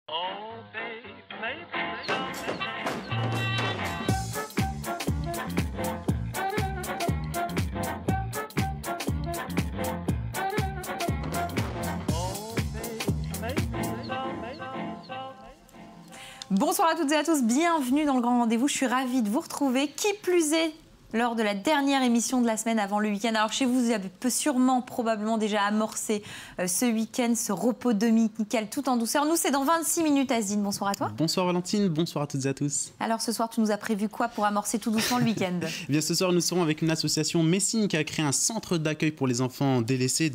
Oh, babe, maybe someday. Oh, babe, maybe someday. Bonsoir à toutes et à tous, bienvenue dans le Grand Rendez-vous. Je suis ravie de vous retrouver, qui plus est, lors de la dernière émission de la semaine avant le week-end. Alors chez vous, vous avez sûrement, probablement déjà amorcé ce week-end, ce repos dominical tout en douceur. Nous, c'est dans 26 minutes, Asdine. Bonsoir à toi. Bonsoir Valentine, bonsoir à toutes et à tous. Alors ce soir, tu nous as prévu quoi pour amorcer tout doucement le week-end? Eh bien, ce soir, nous serons avec une association Messine qui a créé un centre d'accueil pour les enfants délaissés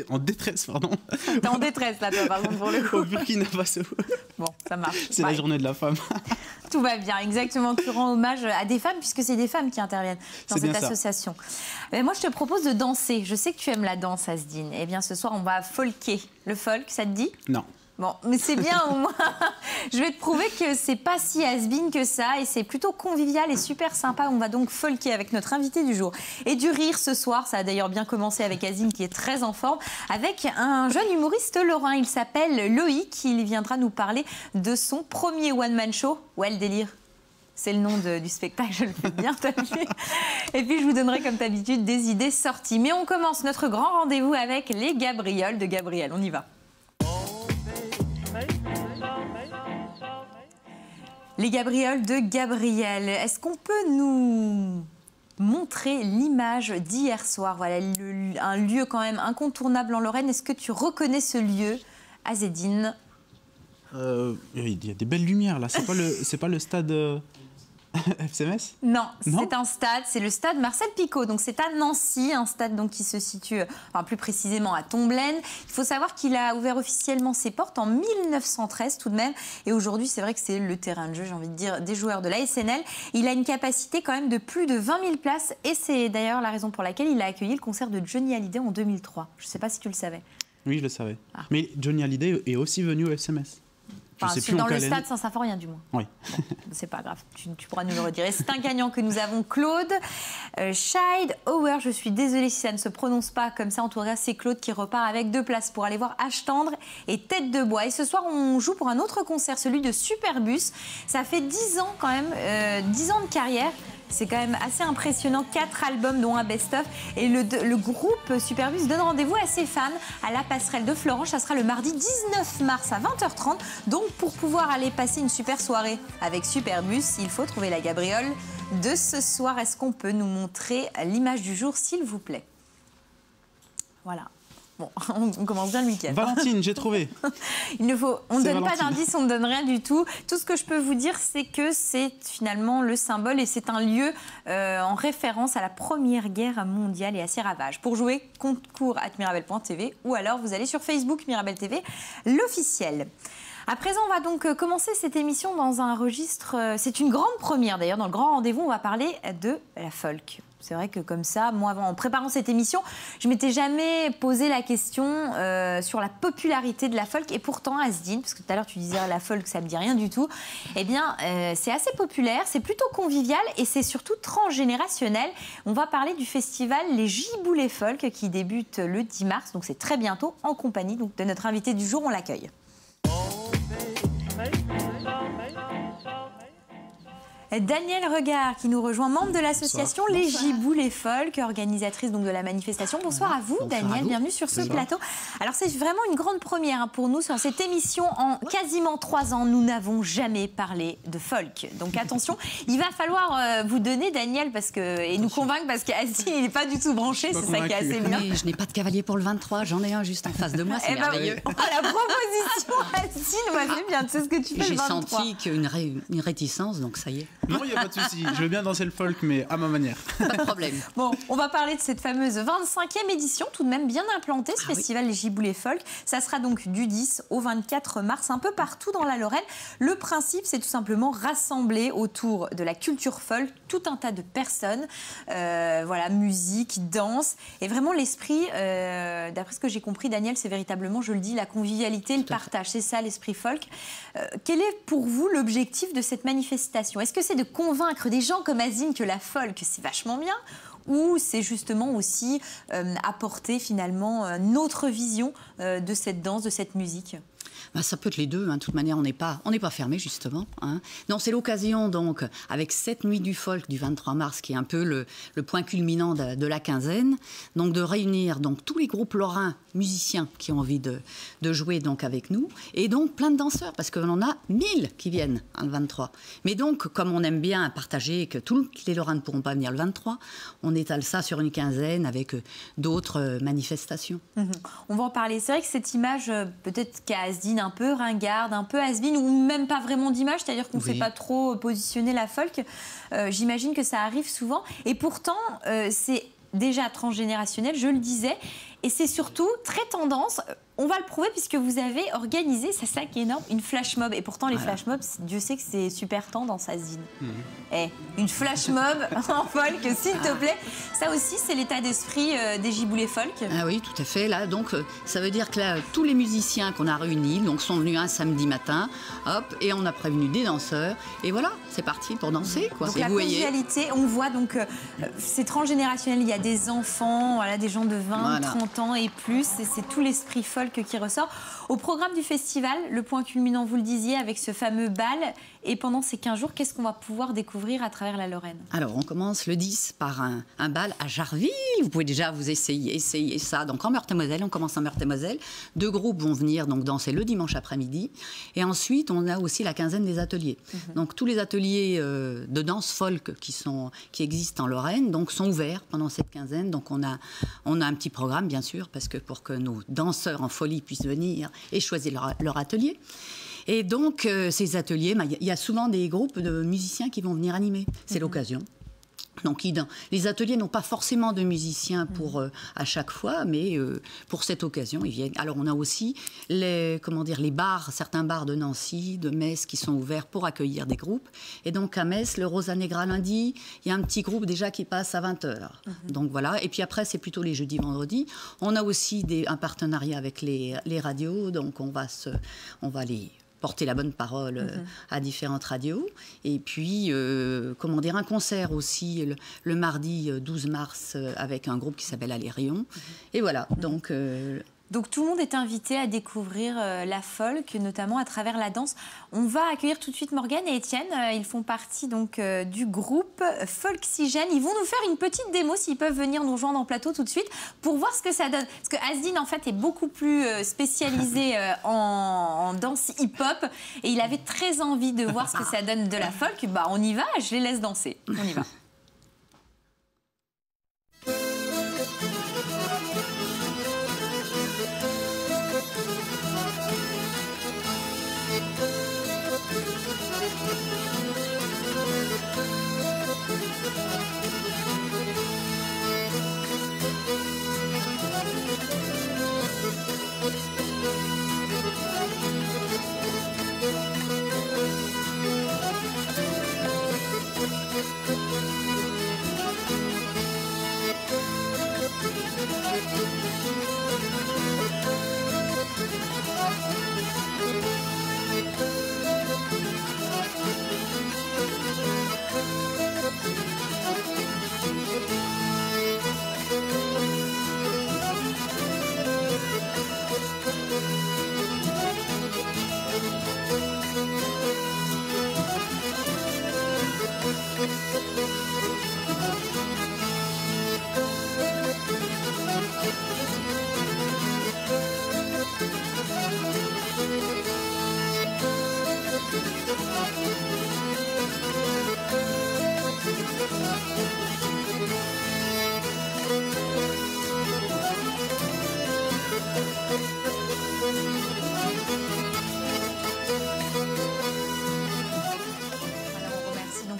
en détresse. Pardon. T'es en détresse là, toi, par contre, pour le coup. Au Burkina Faso. Bon, ça marche. C'est la journée de la femme. Tout va bien, exactement. Tu rends hommage à des femmes, puisque c'est des femmes qui interviennent dans cette association. Mais moi, je te propose de danser. Je sais que tu aimes la danse, Asdine. Eh bien, ce soir, on va folker. Le folk, ça te dit? Non. Bon, mais c'est bien au moins. Je vais te prouver que c'est pas si has-been que ça et c'est plutôt convivial et super sympa. On va donc folker avec notre invité du jour. Et du rire ce soir, ça a d'ailleurs bien commencé avec Asdine qui est très en forme, avec un jeune humoriste lorrain. Il s'appelle Loïc. Il viendra nous parler de son premier one-man show. Ouais, le délire. C'est le nom du spectacle, je le fais bien, t'as vu. Et puis je vous donnerai comme d'habitude des idées sorties. Mais on commence notre grand rendez-vous avec les Gabrioles de Gabriel. On y va. Les Gabrioles de Gabriel, est-ce qu'on peut nous montrer l'image d'hier soir? Voilà, un lieu quand même incontournable en Lorraine. Est-ce que tu reconnais ce lieu, Azedine? Il y a des belles lumières là, c'est pas le stade FCMS? Non, c'est un stade, c'est le stade Marcel Picot. Donc c'est à Nancy, un stade donc qui se situe, enfin plus précisément à Tomblaine. Il faut savoir qu'il a ouvert officiellement ses portes en 1913 tout de même. Et aujourd'hui, c'est vrai que c'est le terrain de jeu, j'ai envie de dire, des joueurs de la SNL. Il a une capacité quand même de plus de 20 000 places. Et c'est d'ailleurs la raison pour laquelle il a accueilli le concert de Johnny Hallyday en 2003. Je ne sais pas si tu le savais. Oui, je le savais. Ah. Mais Johnny Hallyday est aussi venu au FCMS. Enfin, dans le stade Saint-Symphorien, du moins. Oui. Bon, c'est pas grave, tu pourras nous le redire. Et c'est un gagnant que nous avons, Claude Scheidhauer. Je suis désolée si ça ne se prononce pas comme ça. En tout cas, c'est Claude qui repart avec 2 places pour aller voir H Tendre et Tête de Bois. Et ce soir, on joue pour un autre concert, celui de Superbus. Ça fait 10 ans quand même, 10 ans de carrière. C'est quand même assez impressionnant, 4 albums dont un best-of. Et le groupe Superbus donne rendez-vous à ses fans à la passerelle de Florence. Ça sera le mardi 19 mars à 20h30. Donc pour pouvoir aller passer une super soirée avec Superbus, il faut trouver la Gabriole de ce soir. Est-ce qu'on peut nous montrer l'image du jour, s'il vous plaît? Voilà. Bon, on commence bien le week-end. Valentine, j'ai trouvé. On ne donne pas d'indice, on ne donne rien du tout. Tout ce que je peux vous dire, c'est que c'est finalement le symbole et c'est un lieu en référence à la Première Guerre mondiale et à ses ravages. Pour jouer, concours@mirabel.tv ou alors vous allez sur Facebook Mirabel TV, l'officiel. À présent, on va donc commencer cette émission dans un registre... C'est une grande première d'ailleurs. Dans le grand rendez-vous, on va parler de la folk. C'est vrai que comme ça, moi, en préparant cette émission, je ne m'étais jamais posé la question sur la popularité de la folk. Et pourtant, Asdine, parce que tout à l'heure, tu disais la folk, ça ne me dit rien du tout. Eh bien, c'est assez populaire, c'est plutôt convivial et c'est surtout transgénérationnel. On va parler du festival Les Giboulées Folk qui débute le 10 mars. Donc, c'est très bientôt en compagnie donc, de notre invité du jour. On l'accueille. Danielle Regard qui nous rejoint, membre de l'association Les Giboulées Folk, organisatrice donc de la manifestation. Bonsoir à vous, Danielle, bienvenue sur ce plateau. Alors c'est vraiment une grande première pour nous sur cette émission. En quasiment 3 ans, nous n'avons jamais parlé de folk. Donc attention, il va falloir vous donner, Danielle, et nous convaincre, parce qu'Asdine, il n'est pas du tout branché, c'est ça qui est assez bien. Mais je n'ai pas de cavalier pour le 23, j'en ai un juste en face de moi, c'est merveilleux. La proposition, Asdine, moi c'est bien, tu sais ce que tu fais le 23. J'ai senti une réticence, donc ça y est. Non, il n'y a pas de souci. Je veux bien danser le folk, mais à ma manière. Pas de problème. Bon, on va parler de cette fameuse 25e édition, tout de même bien implantée, ce festival Les Giboulées Folk. Ça sera donc du 10 au 24 mars, un peu partout dans la Lorraine. Le principe, c'est tout simplement rassembler autour de la culture folk tout un tas de personnes. Voilà, musique, danse. Et vraiment, l'esprit, d'après ce que j'ai compris, Daniel, c'est véritablement, je le dis, la convivialité, le partage. C'est ça, l'esprit folk. Quel est pour vous l'objectif de cette manifestation? Est-ce que c'est de convaincre des gens comme Asdine que la folk, c'est vachement bien, ou c'est justement aussi apporter finalement notre vision de cette danse, de cette musique? Bah, ça peut être les deux, hein. De toute manière, on n'est pas fermé, justement. Hein. Non, c'est l'occasion, donc, avec cette nuit du folk du 23 mars, qui est un peu le point culminant de la quinzaine, donc de réunir donc, tous les groupes lorrains musiciens qui ont envie de jouer donc, avec nous, et donc plein de danseurs, parce qu'on en a 1000 qui viennent hein, le 23. Mais donc, comme on aime bien partager que tous les Lorrains ne pourront pas venir le 23, on étale ça sur une quinzaine avec d'autres manifestations. On va en parler. C'est vrai que cette image, peut-être qu'à Asdin, un peu ringarde, un peu has-been, ou même pas vraiment d'image, c'est-à-dire qu'on ne sait pas trop positionner la folk. J'imagine que ça arrive souvent. Et pourtant, c'est déjà transgénérationnel, je le disais, et c'est surtout très tendance. On va le prouver puisque vous avez organisé, c'est ça qui est énorme, une flash mob. Et pourtant, les flash mobs, Dieu sait que c'est super tendance à Asdin. Une flash mob en folk, s'il te plaît. Ça aussi, c'est l'état d'esprit des giboulées folk. Ah oui, tout à fait. Là, donc, ça veut dire que là, tous les musiciens qu'on a réunis donc, sont venus un samedi matin, hop, et on a prévenu des danseurs. Et voilà, c'est parti pour danser. Quoi. Donc la convivialité, on voit donc, c'est transgénérationnel. Il y a des enfants, voilà, des gens de 20, 30 ans et plus. Et c'est tout l'esprit folk qui ressort. Au programme du festival, le point culminant, vous le disiez, avec ce fameux bal. Et pendant ces 15 jours, qu'est-ce qu'on va pouvoir découvrir à travers la Lorraine? Alors, on commence le 10 par un bal à Jarville. Vous pouvez déjà vous essayer ça. Donc, en Meurthe-et-Moselle, on commence en Meurthe-et-Moselle. 2 groupes vont venir donc, danser le dimanche après-midi. Et ensuite, on a aussi la quinzaine des ateliers. Donc, tous les ateliers de danse folk qui existent en Lorraine donc, sont ouverts pendant cette quinzaine. Donc, on a un petit programme, bien sûr, parce que pour que nos danseurs en folie puissent venir et choisir leur atelier. Et donc, ces ateliers, il y a souvent des groupes de musiciens qui vont venir animer. C'est l'occasion. Donc, les ateliers n'ont pas forcément de musiciens à chaque fois, mais pour cette occasion, ils viennent. Alors, on a aussi les bars, certains bars de Nancy, de Metz, qui sont ouverts pour accueillir des groupes. Et donc, à Metz, le Rosa Negra lundi, il y a un petit groupe déjà qui passe à 20h. Donc, voilà. Et puis après, c'est plutôt les jeudis, vendredis. On a aussi un partenariat avec les radios. Donc, on va les porter la bonne parole à différentes radios. Et puis, un concert aussi le mardi 12 mars avec un groupe qui s'appelle Alérion. Et voilà, Donc tout le monde est invité à découvrir la folk, notamment à travers la danse. On va accueillir tout de suite Morgane et Étienne. Ils font partie donc du groupe Folksigène. Ils vont nous faire une petite démo, s'ils peuvent venir nous rejoindre en plateau tout de suite, pour voir ce que ça donne. Parce que Asdin, en fait, est beaucoup plus spécialisé en danse hip-hop. Et il avait très envie de voir ce que ça donne de la folk. Bah, on y va, je les laisse danser. On y va.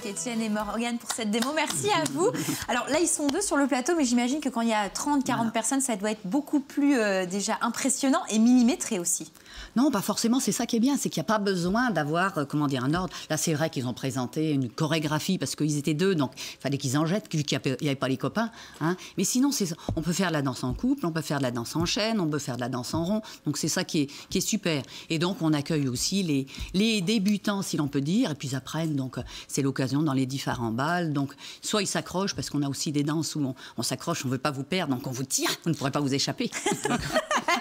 Étienne et Morgane pour cette démo. Merci à vous. Alors là, ils sont 2 sur le plateau, mais j'imagine que quand il y a 30, 40 personnes, ça doit être beaucoup plus déjà impressionnant et millimétré aussi. Non, pas forcément. C'est ça qui est bien, c'est qu'il n'y a pas besoin d'avoir, un ordre. Là, c'est vrai qu'ils ont présenté une chorégraphie parce qu'ils étaient 2, donc il fallait qu'ils en jettent, vu qu'il n'y avait pas les copains. Hein. Mais sinon, on peut faire de la danse en couple, on peut faire de la danse en chaîne, on peut faire de la danse en rond. Donc c'est ça qui est super. Et donc, on accueille aussi les débutants, si l'on peut dire, et puis ils apprennent. Donc, c'est l'occasion dans les différents bals. Donc, soit ils s'accrochent, parce qu'on a aussi des danses où on s'accroche, on ne veut pas vous perdre, donc on vous tire, vous ne pourrez pas vous échapper.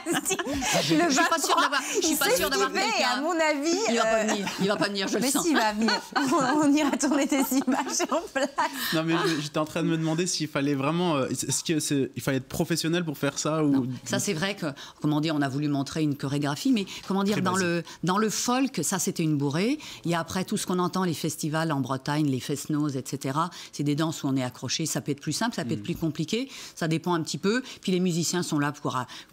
Le 23, je suis pas sûre d'avoir et à quelqu'un. mon avis, Il va pas venir. Il va pas venir, je le mais sens. s'il va venir, on ira tourner des images en place. Non, mais j'étais en train de me demander s'il fallait vraiment. Il fallait être professionnel pour faire ça ou... Non, ça c'est vrai que, comment dire, on a voulu montrer une chorégraphie, mais comment dire, Très dans le folk, ça c'était une bourrée. Il y a après tout ce qu'on entend, les festivals en Bretagne, les fest-noz, etc. C'est des danses où on est accroché. Ça peut être plus simple, ça peut être plus compliqué. Ça dépend un petit peu. Puis les musiciens sont là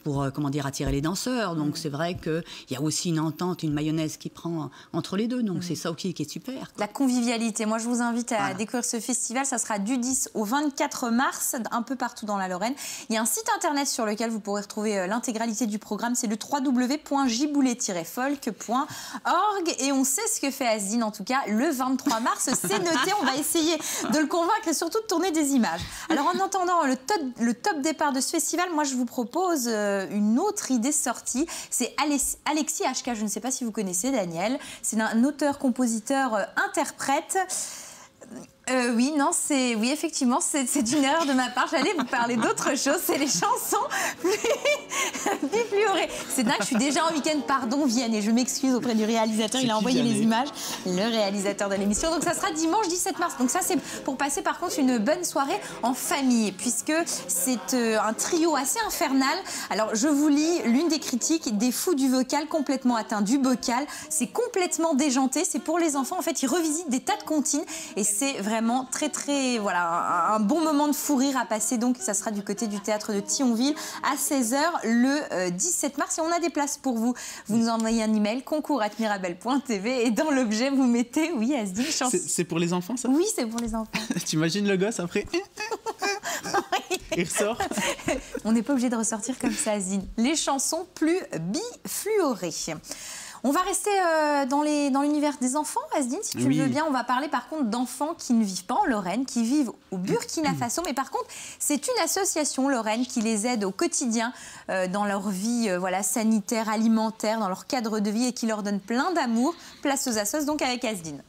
pour comment dire, attirer les danseurs. Donc c'est vrai qu'il y a aussi une entente, une mayonnaise qui prend entre les deux. Donc c'est ça qui est super. La convivialité. Moi, je vous invite à découvrir ce festival. Ça sera du 10 au 24 mars, un peu partout dans la Lorraine. Il y a un site internet sur lequel vous pourrez retrouver l'intégralité du programme. C'est le www.giboulet-folk.org. Et on sait ce que fait Asdine, en tout cas, le 23 mars. C'est noté. On va essayer de le convaincre et surtout de tourner des images. Alors, en entendant le top départ de ce festival, moi, je vous propose une autre idée sortie. C'est Alexis HK. Je ne sais pas si vous connaissez Daniel. C'est un auteur, compositeur, interprète. Oui, effectivement, c'est une erreur de ma part. J'allais vous parler d'autre chose. C'est les chansons plus fluorées. C'est dingue, je suis déjà en week-end. Pardon, Vienne, et je m'excuse auprès du réalisateur. Il a envoyé les images, le réalisateur de l'émission. Donc, ça sera dimanche 17 mars. Donc, ça, c'est pour passer, par contre, une bonne soirée en famille, puisque c'est un trio assez infernal. Alors, je vous lis l'une des critiques: des fous du vocal complètement atteints du bocal. C'est complètement déjanté. C'est pour les enfants. En fait, ils revisitent des tas de comptines et c'est vraiment très, très, voilà, un bon moment de fou rire à passer. Donc, ça sera du côté du théâtre de Thionville à 16h le 17 mars. Et on a des places pour vous. Vous nous envoyez un email, concours@mirabel.tv, et dans l'objet, vous mettez, oui, Asdine, chanson. C'est pour les enfants, ça? Oui, c'est pour les enfants. T'imagines le gosse après? Il ressort. On n'est pas obligé de ressortir comme ça, Asdine. Les chansons plus bifluorées. On va rester dans l'univers des enfants, Asdine, si tu le veux bien. On va parler par contre d'enfants qui ne vivent pas en Lorraine, qui vivent au Burkina Faso. Mais par contre, c'est une association lorraine qui les aide au quotidien dans leur vie sanitaire, alimentaire, dans leur cadre de vie, et qui leur donne plein d'amour. Place aux assos, donc avec Asdine.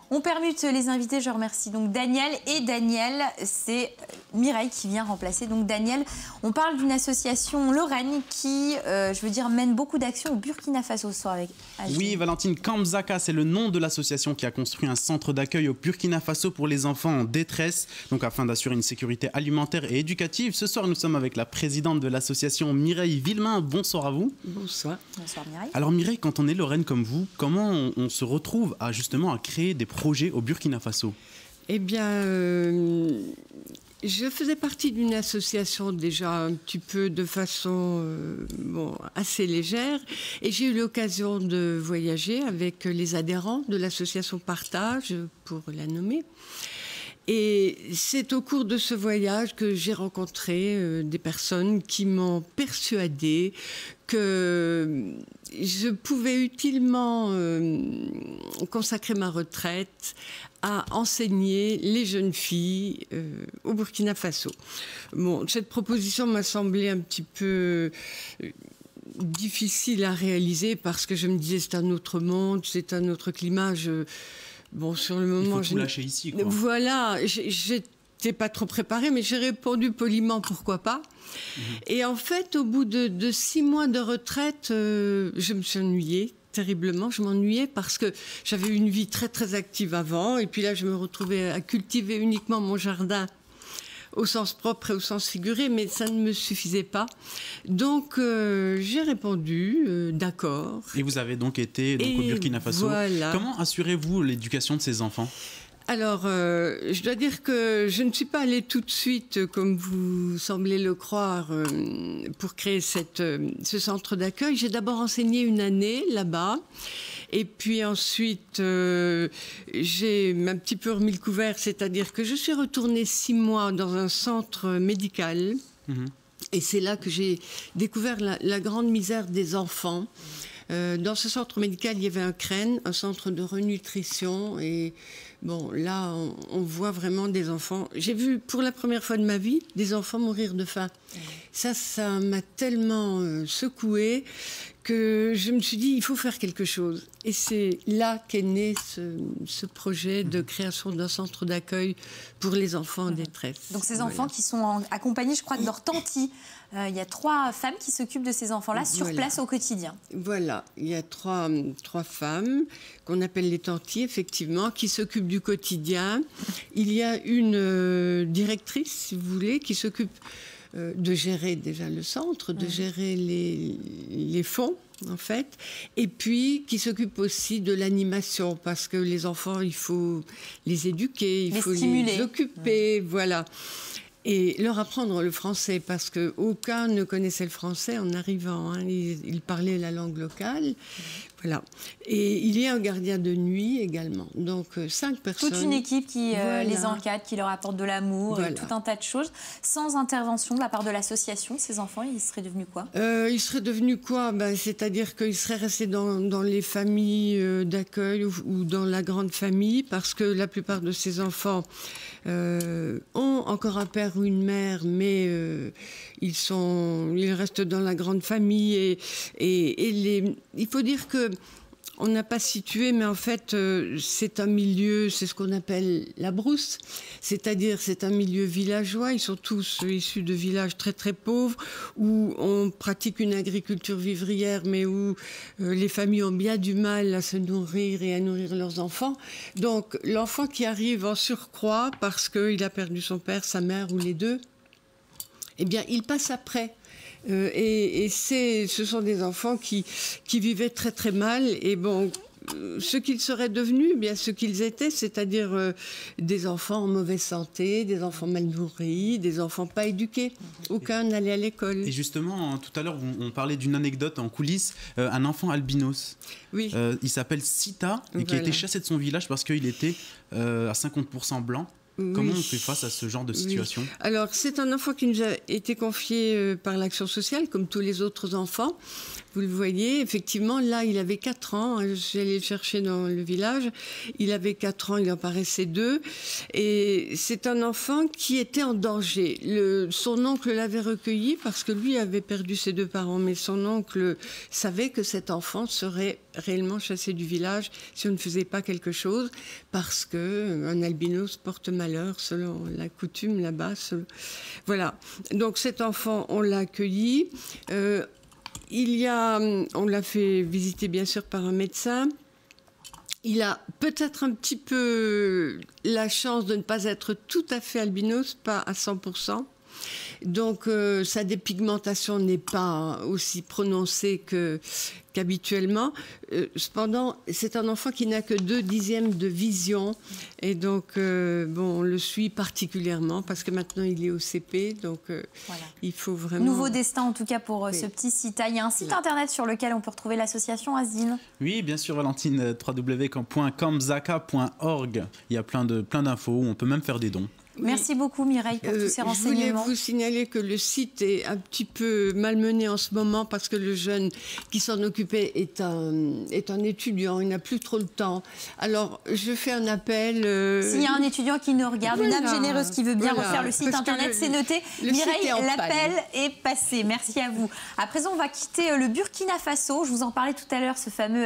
On permute les invités, je remercie donc Daniel. Et Daniel, c'est Mireille qui vient remplacer. Donc Daniel, on parle d'une association lorraine qui, mène beaucoup d'actions au Burkina Faso ce soir avec Asdine. Oui, Valentine, Kamzaka, c'est le nom de l'association qui a construit un centre d'accueil au Burkina Faso pour les enfants en détresse, donc afin d'assurer une sécurité alimentaire et éducative. Ce soir, nous sommes avec la présidente de l'association, Mireille Villemain. Bonsoir à vous. Bonsoir. Bonsoir Mireille. Alors Mireille, quand on est lorraine comme vous, comment on se retrouve à créer des projets au Burkina Faso? Eh bien, je faisais partie d'une association déjà un petit peu de façon assez légère, et j'ai eu l'occasion de voyager avec les adhérents de l'association Partage, pour la nommer. Et c'est au cours de ce voyage que j'ai rencontré des personnes qui m'ont persuadée que je pouvais utilement consacrer ma retraite à enseigner les jeunes filles au Burkina Faso. Bon, cette proposition m'a semblé un petit peu difficile à réaliser, parce que je me disais c'est un autre monde, c'est un autre climat. Bon, sur le moment, il faut tout lâcher ici, quoi. Voilà, j'étais pas trop préparée, mais j'ai répondu poliment, pourquoi pas. Et en fait, au bout de 6 mois de retraite, je me suis ennuyée terriblement. Je m'ennuyais parce que j'avais une vie très très active avant, et puis là, je me retrouvais à cultiver uniquement mon jardin, au sens propre et au sens figuré, mais ça ne me suffisait pas. Donc, j'ai répondu d'accord. Et vous avez donc été au Burkina Faso. Voilà. Comment assurez-vous l'éducation de ces enfants? Alors, je dois dire que je ne suis pas allée tout de suite, comme vous semblez le croire, pour créer ce centre d'accueil. J'ai d'abord enseigné une année là-bas. Et puis ensuite, j'ai un petit peu remis le couvert, c'est-à-dire que je suis retournée 6 mois dans un centre médical. Et c'est là que j'ai découvert la grande misère des enfants. Dans ce centre médical, il y avait un CREN, un centre de renutrition. Et bon, là, on voit vraiment des enfants. J'ai vu pour la première fois de ma vie des enfants mourir de faim. Ça m'a tellement secouée que je me suis dit, il faut faire quelque chose. Et c'est là qu'est né ce projet de création d'un centre d'accueil pour les enfants en détresse. Donc ces enfants qui sont accompagnés, je crois, de leur tantie. Il y a 3 femmes qui s'occupent de ces enfants-là sur place au quotidien. Voilà, il y a trois femmes qu'on appelle les tanties, effectivement, qui s'occupent du quotidien. Il y a une directrice, si vous voulez, qui s'occupe de gérer déjà le centre, de gérer les fonds, en fait, et puis qui s'occupe aussi de l'animation, parce que les enfants, il faut les éduquer, il faut les occuper, voilà. Et leur apprendre le français, parce qu'aucun ne connaissait le français en arrivant. Hein. Ils parlaient la langue locale. Voilà. Et il y a un gardien de nuit également. Donc 5 personnes. Toute une équipe qui les encadre, qui leur apporte de l'amour, et tout un tas de choses. Sans intervention de la part de l'association, ces enfants, ils seraient devenus quoi? Ils seraient devenus quoi? C'est-à-dire qu'ils seraient restés dans les familles d'accueil ou dans la grande famille, parce que la plupart de ces enfants ont encore un père ou une mère, mais ils restent dans la grande famille. Il faut dire que on n'a pas situé, mais en fait, c'est un milieu, c'est ce qu'on appelle la brousse, c'est-à-dire c'est un milieu villageois. Ils sont tous issus de villages très très pauvres, où on pratique une agriculture vivrière, mais où les familles ont bien du mal à se nourrir et à nourrir leurs enfants. Donc l'enfant qui arrive en surcroît, parce qu'il a perdu son père, sa mère ou les deux, eh bien il passe après. Et ce sont des enfants qui vivaient très très mal. Et bon, ce qu'ils seraient devenus, bien ce qu'ils étaient, c'est-à-dire des enfants en mauvaise santé, des enfants mal nourris, des enfants pas éduqués. Aucun n'allait à l'école. Et justement, tout à l'heure, on parlait d'une anecdote en coulisses, un enfant albinos. Oui. Il s'appelle Sita, et qui a été chassé de son village parce qu'il était à 50% blanc. Comment on fait face à ce genre de situation? Alors, c'est un enfant qui nous a été confié par l'Action sociale, comme tous les autres enfants. Vous le voyez, effectivement, là, il avait 4 ans. Je suis allée le chercher dans le village. Il avait 4 ans, il en paraissait 2. Et c'est un enfant qui était en danger. Son oncle l'avait recueilli parce que lui avait perdu ses 2 parents. Mais son oncle savait que cet enfant serait réellement chassé du village si on ne faisait pas quelque chose, parce qu'un albinos porte malheur selon la coutume là-bas. Voilà. Donc cet enfant, on l'a accueilli. On l'a fait visiter bien sûr par un médecin. Il a peut-être un petit peu la chance de ne pas être tout à fait albinos, pas à 100%. Donc sa dépigmentation n'est pas aussi prononcée qu'habituellement. Cependant, c'est un enfant qui n'a que 2/10 de vision. Et donc, on le suit particulièrement parce que maintenant il est au CP. Donc, il faut vraiment... Nouveau destin en tout cas pour ce petit Sita. Il y a un site internet sur lequel on peut retrouver l'association Asdine. Oui, bien sûr, Valentine, www.kamzaka.org. Il y a plein d'infos, on peut même faire des dons. Merci beaucoup Mireille pour tous ces renseignements. Je voulais vous signaler que le site est un petit peu malmené en ce moment parce que le jeune qui s'en occupait est un étudiant, il n'a plus trop le temps. Alors je fais un appel. S'il y a un étudiant qui nous regarde, une âme généreuse qui veut bien refaire le site internet, c'est noté. Mireille, l'appel est passé. Merci à vous. À présent, on va quitter le Burkina Faso. Je vous en parlais tout à l'heure, ce fameux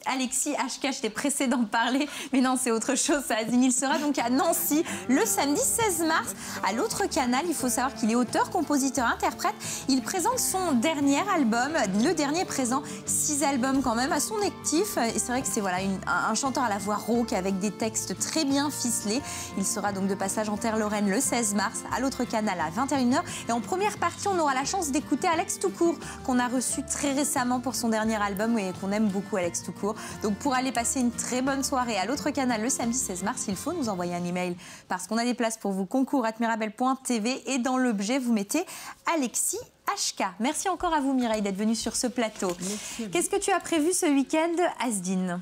Alexis HK. J'étais pressée d'en parler, mais non, c'est autre chose. Ça, il sera donc à Nancy le samedi 16 mars. À l'autre canal, il faut savoir qu'il est auteur, compositeur, interprète. Il présente son dernier album, le dernier présent, 6 albums quand même à son actif. Et c'est vrai que c'est un chanteur à la voix rauque avec des textes très bien ficelés. Il sera donc de passage en Terre-Lorraine le 16 mars à l'autre canal à 21h. Et en première partie, on aura la chance d'écouter Alex Toucourt, qu'on a reçu très récemment pour son dernier album et qu'on aime beaucoup, Alex Toucourt. Donc pour aller passer une très bonne soirée à l'autre canal le samedi 16 mars, il faut nous envoyer un email parce qu'on a des places pour vous, concours@mirabel.tv, et dans l'objet, vous mettez Alexis HK. Merci encore à vous Mireille d'être venue sur ce plateau. Qu'est-ce que tu as prévu ce week-end, Asdine?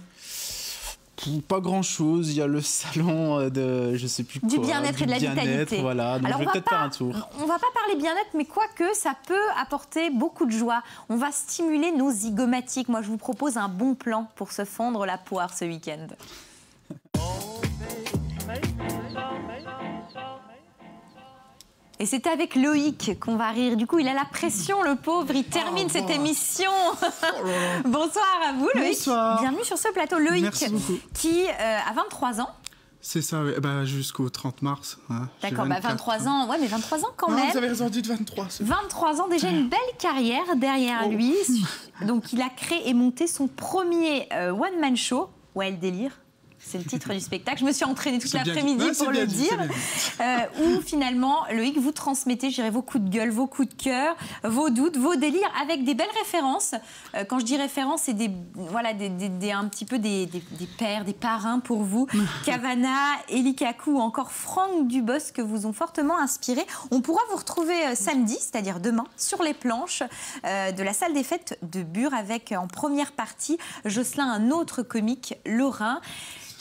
Pas grand-chose. Il y a le salon de, je sais plus quoi. Du bien-être et de la vitalité. Voilà, donc Alors, je vais peut-être faire un tour. On va pas parler bien-être, mais quoique, ça peut apporter beaucoup de joie. On va stimuler nos zygomatiques. Moi, je vous propose un bon plan pour se fendre la poire ce week-end. Et c'est avec Loïc qu'on va rire. Du coup, il a la pression, le pauvre. Il termine cette émission. Bonsoir à vous, Loïc. Bonsoir. Bienvenue sur ce plateau. Loïc, Merci beaucoup. qui a 23 ans. C'est ça, ouais. Jusqu'au 30 mars. Hein. D'accord, 23 ans. Ouais, mais 23 ans quand même. Vous avez raison, dites 23. 23 ans, déjà une belle carrière derrière lui. Donc, il a créé et monté son premier one-man show. Ouais, le délire. C'est le titre du spectacle. Je me suis entraînée toute l'après-midi pour le dire. Où finalement, Loïc, vous transmettez, je dirais, vos coups de gueule, vos coups de cœur, vos doutes, vos délires, avec des belles références. Quand je dis références, c'est un petit peu des pères, des parrains pour vous. Cavana, Elie Kakou ou encore Franck Dubosc, que vous ont fortement inspiré. On pourra vous retrouver samedi, c'est-à-dire demain, sur les planches de la salle des fêtes de Bure, avec en première partie Jocelyn, un autre comique lorrain.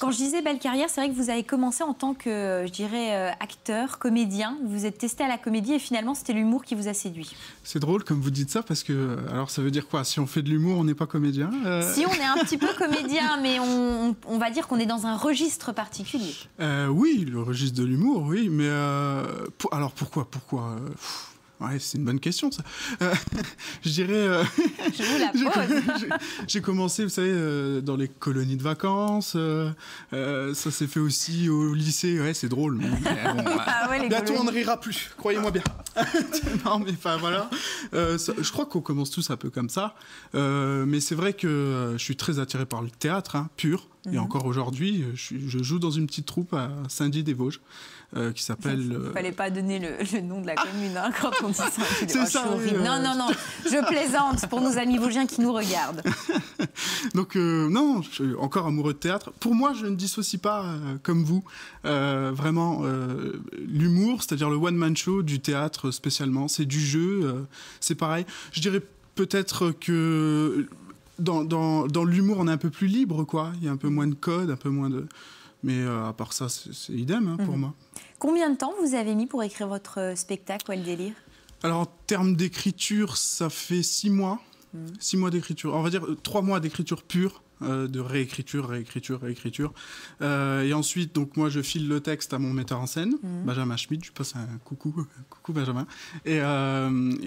Quand je disais belle carrière, c'est vrai que vous avez commencé en tant que, je dirais, acteur, comédien. Vous vous êtes testé à la comédie et finalement, c'était l'humour qui vous a séduit. C'est drôle comme vous dites ça parce que, alors ça veut dire quoi? Si on fait de l'humour, on n'est pas comédien Si, on est un petit peu comédien, mais on va dire qu'on est dans un registre particulier. Oui, le registre de l'humour, oui. Mais alors pourquoi Ouais, c'est une bonne question, ça. Je dirais... Je vous la pose. J'ai commencé, vous savez, dans les colonies de vacances. Ça s'est fait aussi au lycée. Ouais, c'est drôle. Mais bon, bientôt, on ne rira plus, croyez-moi bien. Non, mais enfin, voilà. Je crois qu'on commence tous un peu comme ça. Mais c'est vrai que je suis très attiré par le théâtre, pur. Et encore aujourd'hui, je joue dans une petite troupe à Saint-Dié-des-Vosges. Qui s'appelle... Il ne fallait pas donner le nom de la commune quand on dit ça. C'est ça, oui, non, je plaisante pour nos amis vosgiens qui nous regardent. Donc, non, je suis encore amoureux de théâtre. Pour moi, je ne dissocie pas, comme vous, vraiment l'humour, c'est-à-dire le one-man show du théâtre spécialement. C'est du jeu, c'est pareil. Je dirais peut-être que dans l'humour, on est un peu plus libre, quoi. Il y a un peu moins de code, un peu moins de... Mais à part ça, c'est idem pour moi. Combien de temps vous avez mis pour écrire votre spectacle, Ouais, le délire? Alors, en termes d'écriture, ça fait 6 mois. 6 mois d'écriture. On va dire 3 mois d'écriture pure, de réécriture. Et ensuite, donc moi, je file le texte à mon metteur en scène, Benjamin Schmidt. Je passe un coucou Benjamin. Et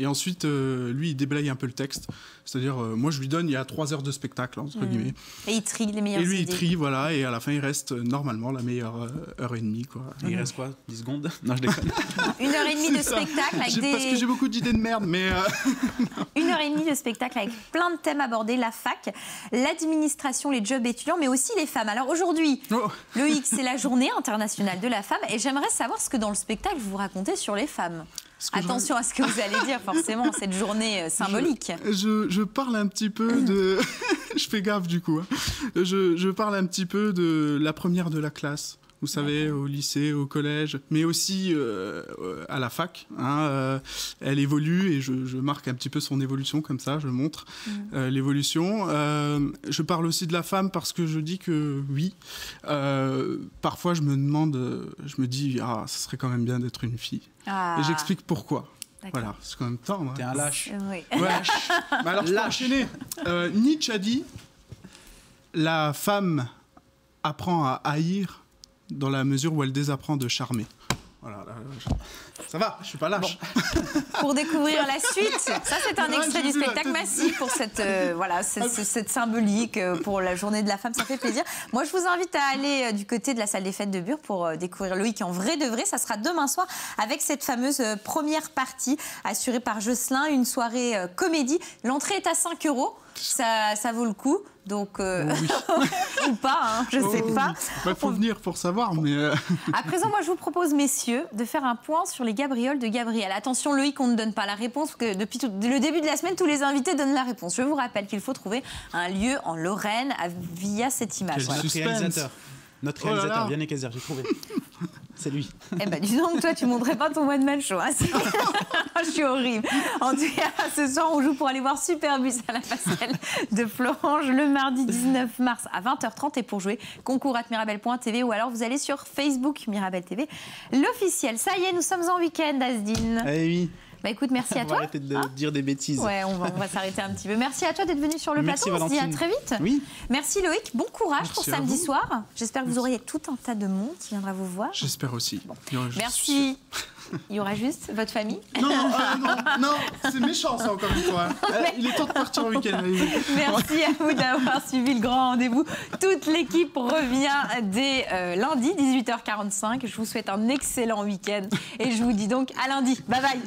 ensuite, lui, il déblaye un peu le texte. C'est-à-dire, moi, je lui donne, il y a 3 heures de spectacle, entre guillemets. Et il trie les meilleures idées. Et lui, il trie, voilà. Et à la fin, il reste normalement la meilleure heure et demie, quoi. Et il reste quoi? 10 secondes? Non, je déconne. 1h30 de spectacle avec Parce que j'ai beaucoup d'idées de merde, mais... 1h30 de spectacle avec plein de thèmes abordés. La fac, l'administration, les jobs étudiants, mais aussi les femmes. Alors aujourd'hui, Loïc, c'est la journée internationale de la femme. Et j'aimerais savoir ce que dans le spectacle, vous racontez sur les femmes. Attention à ce que vous allez dire, forcément, cette journée symbolique. Je parle un petit peu de... je fais gaffe, du coup. Je parle un petit peu de la première de la classe. Vous savez, au lycée, au collège, mais aussi à la fac. Elle évolue et je marque un petit peu son évolution comme ça, je montre l'évolution. Je parle aussi de la femme parce que je dis que oui, parfois je me dis, ça serait quand même bien d'être une fille. Et j'explique pourquoi. Voilà, c'est quand même tendre. T'es un lâche. Oui. Ouais. Mais alors, je peux enchaîner. Nietzsche a dit, la femme apprend à haïr dans la mesure où elle désapprend de charmer. Voilà, ça va, je suis pas lâche. Bon. Pour découvrir la suite, ça c'est un extrait du spectacle Massif pour cette symbolique pour la journée de la femme, ça fait plaisir. Moi je vous invite à aller du côté de la salle des fêtes de Bure pour découvrir Loïc en vrai de vrai. Ça sera demain soir avec cette fameuse première partie assurée par Jocelyn, une soirée comédie. L'entrée est à 5 €. Ça vaut le coup, donc ou pas, je sais pas. Il faut venir pour savoir, mais... À présent, moi, je vous propose, messieurs, de faire un point sur les gabrioles de Gabriel. Attention, Loïc, on ne donne pas la réponse, parce que depuis le début de la semaine, tous les invités donnent la réponse. Je vous rappelle qu'il faut trouver un lieu en Lorraine via cette image. Notre réalisateur, Vianney Kaiser, j'ai trouvé. C'est lui. Eh ben, dis donc, toi, tu montrais pas ton one-man show. Hein. Je suis horrible. En tout cas, ce soir, on joue pour aller voir Superbus à la passerelle de Florange le mardi 19 mars à 20h30. Et pour jouer, concours @mirabel.tv ou alors vous allez sur Facebook Mirabel TV, l'officiel. Ça y est, nous sommes en week-end, Asdine. Eh oui. Bah écoute, merci à On va toi. arrêter de dire des bêtises. Ouais, on va s'arrêter un petit peu. Merci à toi d'être venu sur le Merci, plateau. On se dit à Valentine. très vite. Oui. Merci Loïc. Bon courage Merci pour à samedi vous. soir. J'espère que vous aurez tout un tas de monde qui viendra vous voir. J'espère aussi. Je suis sûr. Merci. Il y aura juste votre famille. Non, non, c'est méchant ça encore une fois. Il est temps de partir en week-end. Merci à vous d'avoir suivi le grand rendez-vous. Toute l'équipe revient dès lundi, 18h45. Je vous souhaite un excellent week-end et je vous dis donc à lundi. Bye bye.